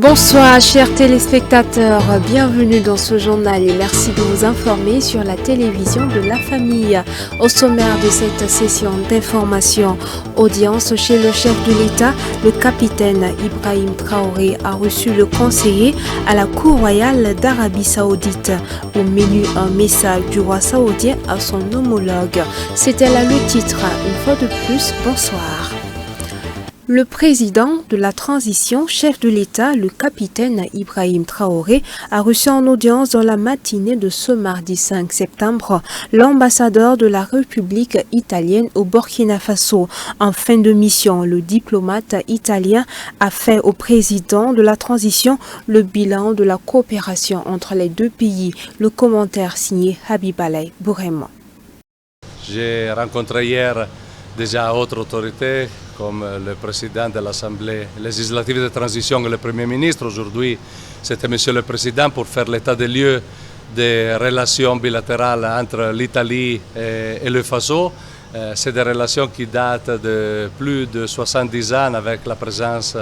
Bonsoir chers téléspectateurs, bienvenue dans ce journal et merci de vous informer sur la télévision de la famille. Au sommaire de cette session d'information, audience chez le chef de l'État, le capitaine Ibrahim Traoré a reçu le conseiller à la Cour royale d'Arabie Saoudite. Au menu, un message du roi saoudien à son homologue. C'était là le titre. Une fois de plus, bonsoir. Le président de la transition, chef de l'État, le capitaine Ibrahim Traoré, a reçu en audience dans la matinée de ce mardi 5 septembre l'ambassadeur de la République italienne au Burkina Faso. En fin de mission, le diplomate italien a fait au président de la transition le bilan de la coopération entre les deux pays. Le commentaire signé Habibalay Bourema. J'ai rencontré hier déjà autres autorités comme le président de l'Assemblée législative de transition et le Premier ministre. Aujourd'hui, c'était Monsieur le Président pour faire l'état des lieux des relations bilatérales entre l'Italie et le Faso. C'est des relations qui datent de plus de 70 ans avec la présence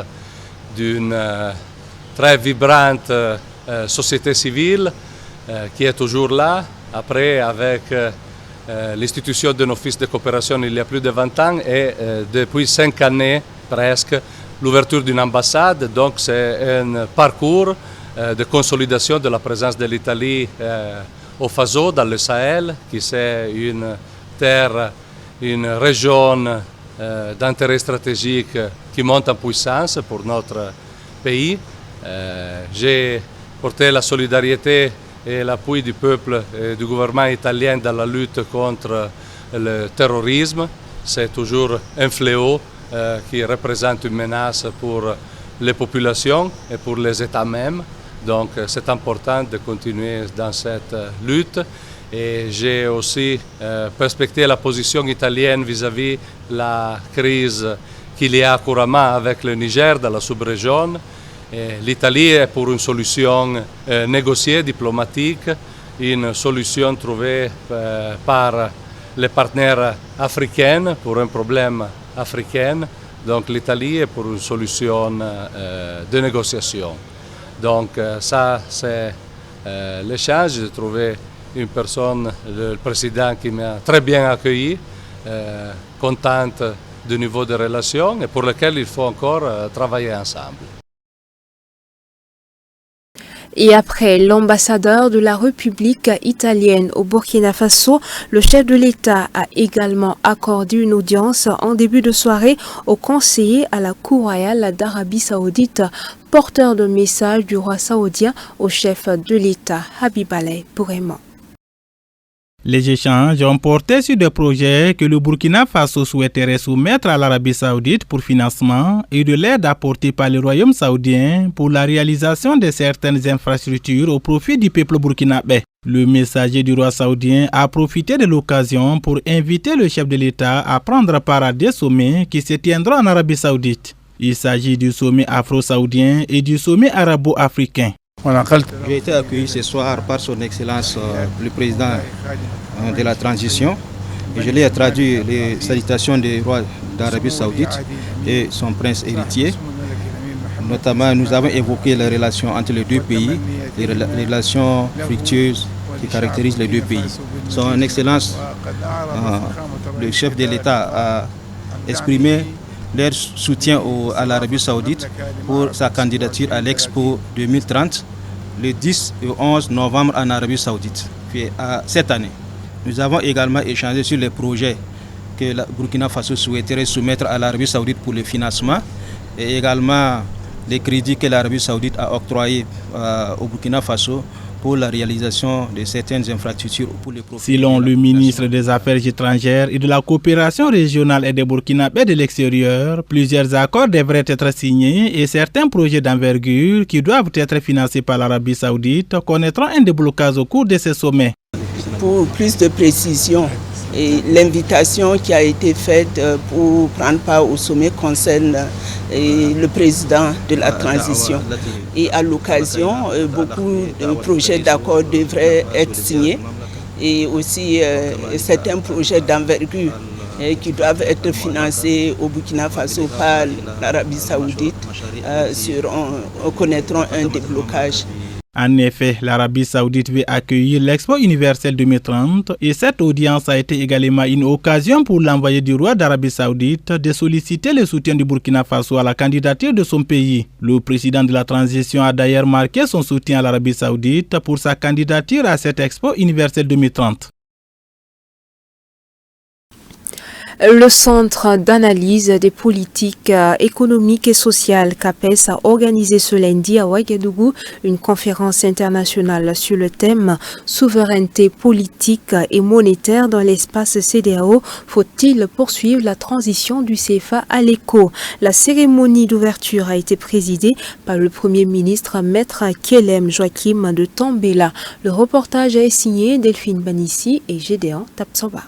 d'une très vibrante société civile qui est toujours là. Après, avec l'institution d'un office de coopération il y a plus de 20 ans et depuis 5 années presque l'ouverture d'une ambassade. Donc c'est un parcours de consolidation de la présence de l'Italie au Faso, dans le Sahel, qui c'est une terre, une région d'intérêt stratégique qui monte en puissance pour notre pays. J'ai porté la solidarité et l'appui du peuple et du gouvernement italien dans la lutte contre le terrorisme. C'est toujours un fléau qui représente une menace pour les populations et pour les États mêmes. Donc c'est important de continuer dans cette lutte. Et j'ai aussi perspecté la position italienne vis-à-vis de la crise qu'il y a couramment avec le Niger dans la sous-région. L'Italie est pour une solution négociée, diplomatique, une solution trouvée par les partenaires africains pour un problème africain. Donc l'Italie est pour une solution de négociation. Donc ça c'est l'échange. J'ai trouvé une personne, le président, qui m'a très bien accueilli, contente du niveau de relations et pour lequel il faut encore travailler ensemble. Et après l'ambassadeur de la République italienne au Burkina Faso, le chef de l'État a également accordé une audience en début de soirée au conseiller à la Cour royale d'Arabie Saoudite, porteur de message du roi saoudien au chef de l'État, Habibalay Bourema. Les échanges ont porté sur des projets que le Burkina Faso souhaiterait soumettre à l'Arabie Saoudite pour financement et de l'aide apportée par le Royaume saoudien pour la réalisation de certaines infrastructures au profit du peuple burkinabé. Le messager du roi saoudien a profité de l'occasion pour inviter le chef de l'État à prendre part à des sommets qui se tiendront en Arabie Saoudite. Il s'agit du sommet afro-saoudien et du sommet arabo-africain. J'ai été accueilli ce soir par son Excellence le président de la transition et je lui ai traduit les salutations du roi d'Arabie Saoudite et son prince héritier. Notamment, nous avons évoqué les relations entre les deux pays, les relations fructueuses qui caractérisent les deux pays. Son Excellence, le chef de l'État, a exprimé leur soutien à l'Arabie Saoudite pour sa candidature à l'Expo 2030 le 10 et 11 novembre en Arabie Saoudite, cette année. Nous avons également échangé sur les projets que le Burkina Faso souhaiterait soumettre à l'Arabie Saoudite pour le financement et également les crédits que l'Arabie Saoudite a octroyés au Burkina Faso pour la réalisation de certaines infrastructures pour les profils. Selon le ministre des Affaires étrangères et de la coopération régionale et des Burkinabés de l'extérieur, plusieurs accords devraient être signés et certains projets d'envergure qui doivent être financés par l'Arabie Saoudite connaîtront un déblocage au cours de ce sommet. Pour plus de précision, l'invitation qui a été faite pour prendre part au sommet concerne le président de la transition. Et à l'occasion, beaucoup de projets d'accord devraient être signés et aussi certains projets d'envergure qui doivent être financés au Burkina Faso par l'Arabie Saoudite connaîtront un déblocage. En effet, l'Arabie Saoudite veut accueillir l'Expo universelle 2030 et cette audience a été également une occasion pour l'envoyé du roi d'Arabie Saoudite de solliciter le soutien du Burkina Faso à la candidature de son pays. Le président de la transition a d'ailleurs marqué son soutien à l'Arabie Saoudite pour sa candidature à cette Expo universelle 2030. Le Centre d'analyse des politiques économiques et sociales, CAPES, a organisé ce lundi à Ouagadougou une conférence internationale sur le thème « Souveraineté politique et monétaire dans l'espace CEDEAO. Faut-il poursuivre la transition du CFA à l'éco ?» La cérémonie d'ouverture a été présidée par le Premier ministre Maître Kelem Joachim de Tambela. Le reportage est signé Delphine Banissi et Gédéon Tapsoba.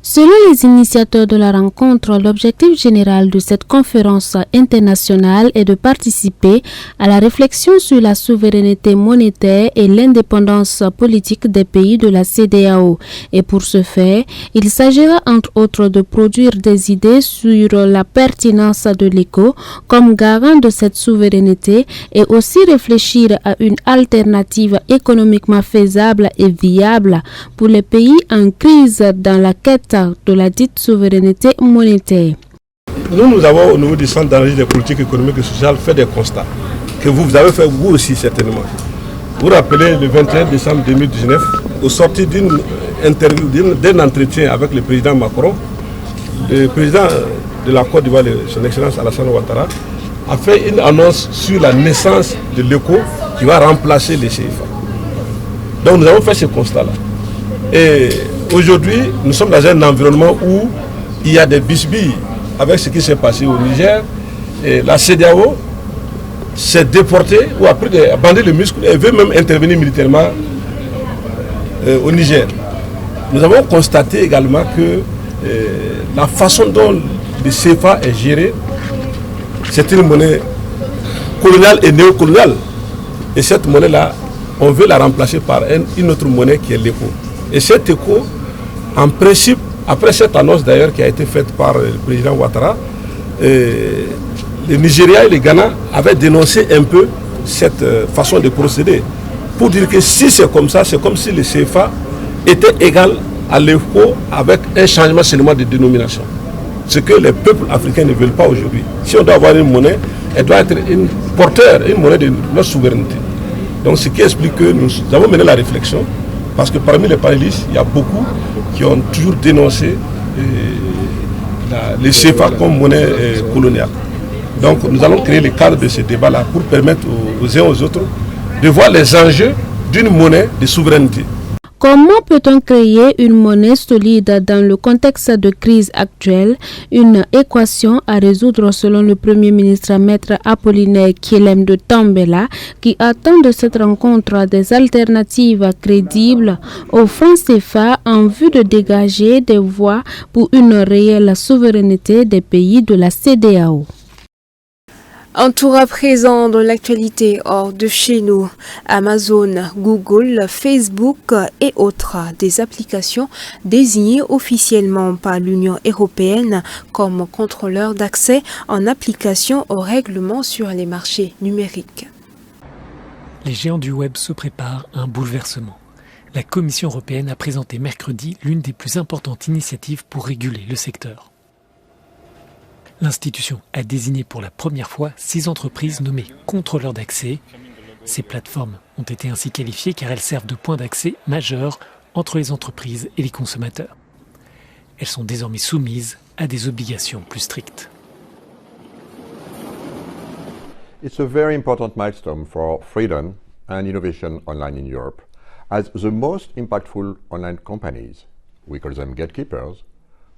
Selon les initiateurs de la rencontre, l'objectif général de cette conférence internationale est de participer à la réflexion sur la souveraineté monétaire et l'indépendance politique des pays de la CEDEAO. Et pour ce faire, il s'agira entre autres de produire des idées sur la pertinence de l'éco comme garant de cette souveraineté et aussi réfléchir à une alternative économiquement faisable et viable pour les pays en crise dans la quête de la dite souveraineté monétaire. Nous avons au niveau du Centre d'analyse des politiques économiques et sociales fait des constats que vous avez fait vous aussi certainement. Vous vous rappelez le 21 décembre 2019, au sorti d'une interview, d'un entretien avec le président Macron, le président de la Côte d'Ivoire, son Excellence Alassane Ouattara, a fait une annonce sur la naissance de l'éco qui va remplacer les CFA. Donc nous avons fait ce constat-là. Et aujourd'hui, nous sommes dans un environnement où il y a des bisbilles avec ce qui s'est passé au Niger. Et la CEDEAO s'est déportée ou a bandé le muscle et veut même intervenir militairement au Niger. Nous avons constaté également que la façon dont le CFA est géré, c'est une monnaie coloniale et néocoloniale. Et cette monnaie-là, on veut la remplacer par une autre monnaie qui est l'éco. Et cet éco, en principe, après cette annonce d'ailleurs qui a été faite par le président Ouattara, le Nigeria et le Ghana avaient dénoncé un peu cette façon de procéder. Pour dire que si c'est comme ça, c'est comme si le CFA était égal à l'éco avec un changement seulement de dénomination. Ce que les peuples africains ne veulent pas aujourd'hui. Si on doit avoir une monnaie, elle doit être une monnaie de notre souveraineté. Donc ce qui explique que nous avons mené la réflexion. Parce que parmi les panélistes, il y a beaucoup qui ont toujours dénoncé les CFA comme monnaie coloniale. Donc nous allons créer le cadre de ce débat-là pour permettre aux uns et aux autres de voir les enjeux d'une monnaie de souveraineté. Comment peut-on créer une monnaie solide dans le contexte de crise actuelle? Une équation à résoudre selon le Premier ministre Maître Apollinaire Kelem de Tambela, qui attend de cette rencontre des alternatives crédibles au franc CFA en vue de dégager des voies pour une réelle souveraineté des pays de la CEDEAO. Un tour à présent dans l'actualité hors de chez nous. Amazon, Google, Facebook et autres, des applications désignées officiellement par l'Union européenne comme contrôleurs d'accès en application au règlement sur les marchés numériques. Les géants du web se préparent à un bouleversement. La Commission européenne a présenté mercredi l'une des plus importantes initiatives pour réguler le secteur. L'institution a désigné pour la première fois 6 entreprises nommées contrôleurs d'accès. Ces plateformes ont été ainsi qualifiées car elles servent de point d'accès majeur entre les entreprises et les consommateurs. Elles sont désormais soumises à des obligations plus strictes. It's a very important milestone for freedom and innovation online in Europe, as the most impactful online companies, we call them gatekeepers,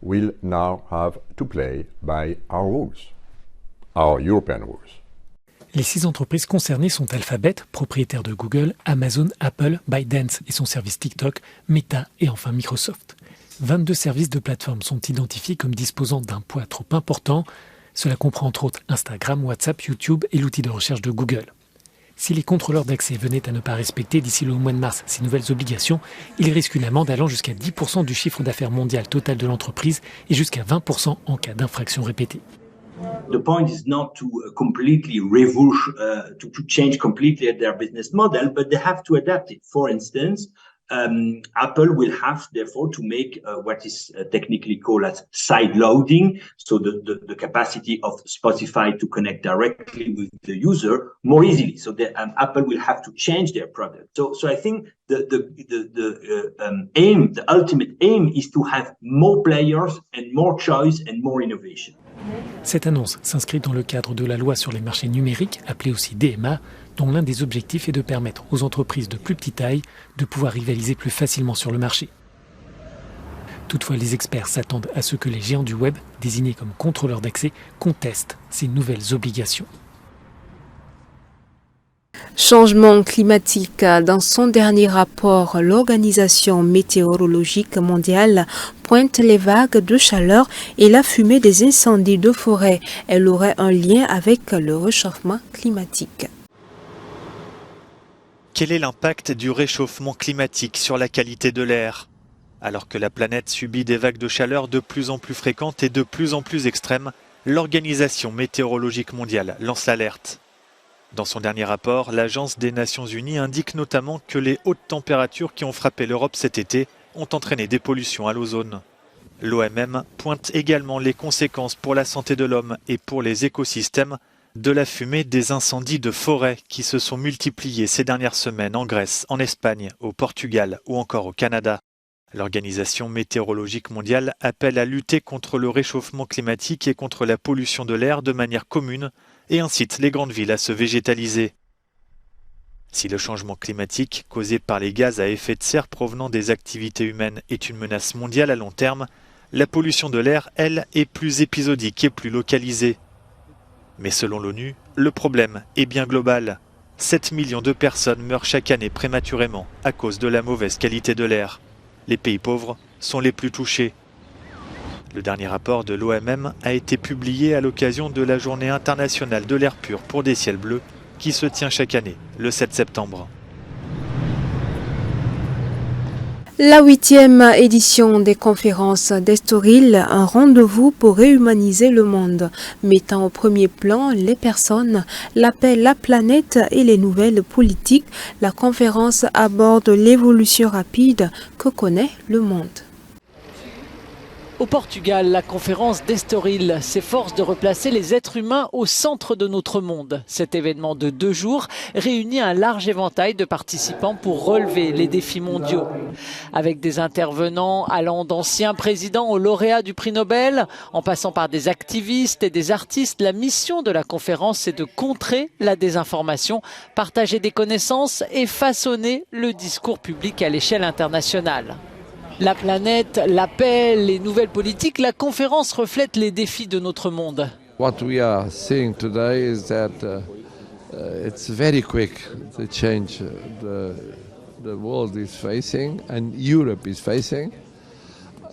will now have to play by our rules, our European rules. Les 6 entreprises concernées sont Alphabet, propriétaire de Google, Amazon, Apple, ByteDance et son service TikTok, Meta et enfin Microsoft. 22 services de plateforme sont identifiés comme disposant d'un poids trop important. Cela comprend entre autres Instagram, WhatsApp, YouTube et l'outil de recherche de Google. Si les contrôleurs d'accès venaient à ne pas respecter d'ici le mois de mars ces nouvelles obligations, ils risquent une amende allant jusqu'à 10% du chiffre d'affaires mondial total de l'entreprise et jusqu'à 20% en cas d'infraction répétée. The point is not to completely reverse, to change completely their business model, but they have to adapt it. For instance, Apple will have, therefore, to make what is technically called as side loading, so the capacity of Spotify to connect directly with the user more easily. So Apple will have to change their product. So I think the ultimate aim is to have more players and more choice and more innovation. Cette annonce s'inscrit dans le cadre de la loi sur les marchés numériques, appelée aussi DMA, dont l'un des objectifs est de permettre aux entreprises de plus petite taille de pouvoir rivaliser plus facilement sur le marché. Toutefois, les experts s'attendent à ce que les géants du web, désignés comme contrôleurs d'accès, contestent ces nouvelles obligations. Changement climatique. Dans son dernier rapport, l'Organisation météorologique mondiale pointe les vagues de chaleur et la fumée des incendies de forêt. Elle aurait un lien avec le réchauffement climatique. Quel est l'impact du réchauffement climatique sur la qualité de l'air ? Alors que la planète subit des vagues de chaleur de plus en plus fréquentes et de plus en plus extrêmes, l'Organisation météorologique mondiale lance l'alerte. Dans son dernier rapport, l'Agence des Nations Unies indique notamment que les hautes températures qui ont frappé l'Europe cet été ont entraîné des pollutions à l'ozone. L'OMM pointe également les conséquences pour la santé de l'homme et pour les écosystèmes de la fumée des incendies de forêt qui se sont multipliés ces dernières semaines en Grèce, en Espagne, au Portugal ou encore au Canada. L'Organisation météorologique mondiale appelle à lutter contre le réchauffement climatique et contre la pollution de l'air de manière commune et incite les grandes villes à se végétaliser. Si le changement climatique causé par les gaz à effet de serre provenant des activités humaines est une menace mondiale à long terme, la pollution de l'air, elle, est plus épisodique et plus localisée. Mais selon l'ONU, le problème est bien global. 7 millions de personnes meurent chaque année prématurément à cause de la mauvaise qualité de l'air. Les pays pauvres sont les plus touchés. Le dernier rapport de l'OMM a été publié à l'occasion de la Journée internationale de l'air pur pour des ciels bleus qui se tient chaque année, le 7 septembre. La 8e édition des conférences d'Estoril, un rendez-vous pour réhumaniser le monde, mettant au premier plan les personnes, la paix, la planète et les nouvelles politiques. La conférence aborde l'évolution rapide que connaît le monde. Au Portugal, la conférence d'Estoril s'efforce de replacer les êtres humains au centre de notre monde. Cet événement de 2 jours réunit un large éventail de participants pour relever les défis mondiaux. Avec des intervenants allant d'anciens présidents aux lauréats du prix Nobel, en passant par des activistes et des artistes, la mission de la conférence est de contrer la désinformation, partager des connaissances et façonner le discours public à l'échelle internationale. La planète, la paix, les nouvelles politiques, la conférence reflète les défis de notre monde. What we are seeing today is that it's very quick the change the world is facing and Europe is facing.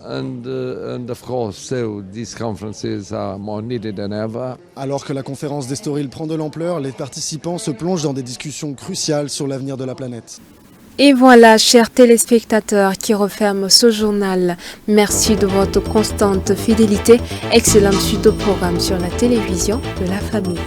And of course, so these conferences are more needed than ever. Alors que la conférence d'Estoril prend de l'ampleur, les participants se plongent dans des discussions cruciales sur l'avenir de la planète. Et voilà, chers téléspectateurs, qui referme ce journal. Merci de votre constante fidélité. Excellente suite au programme sur la télévision de la famille.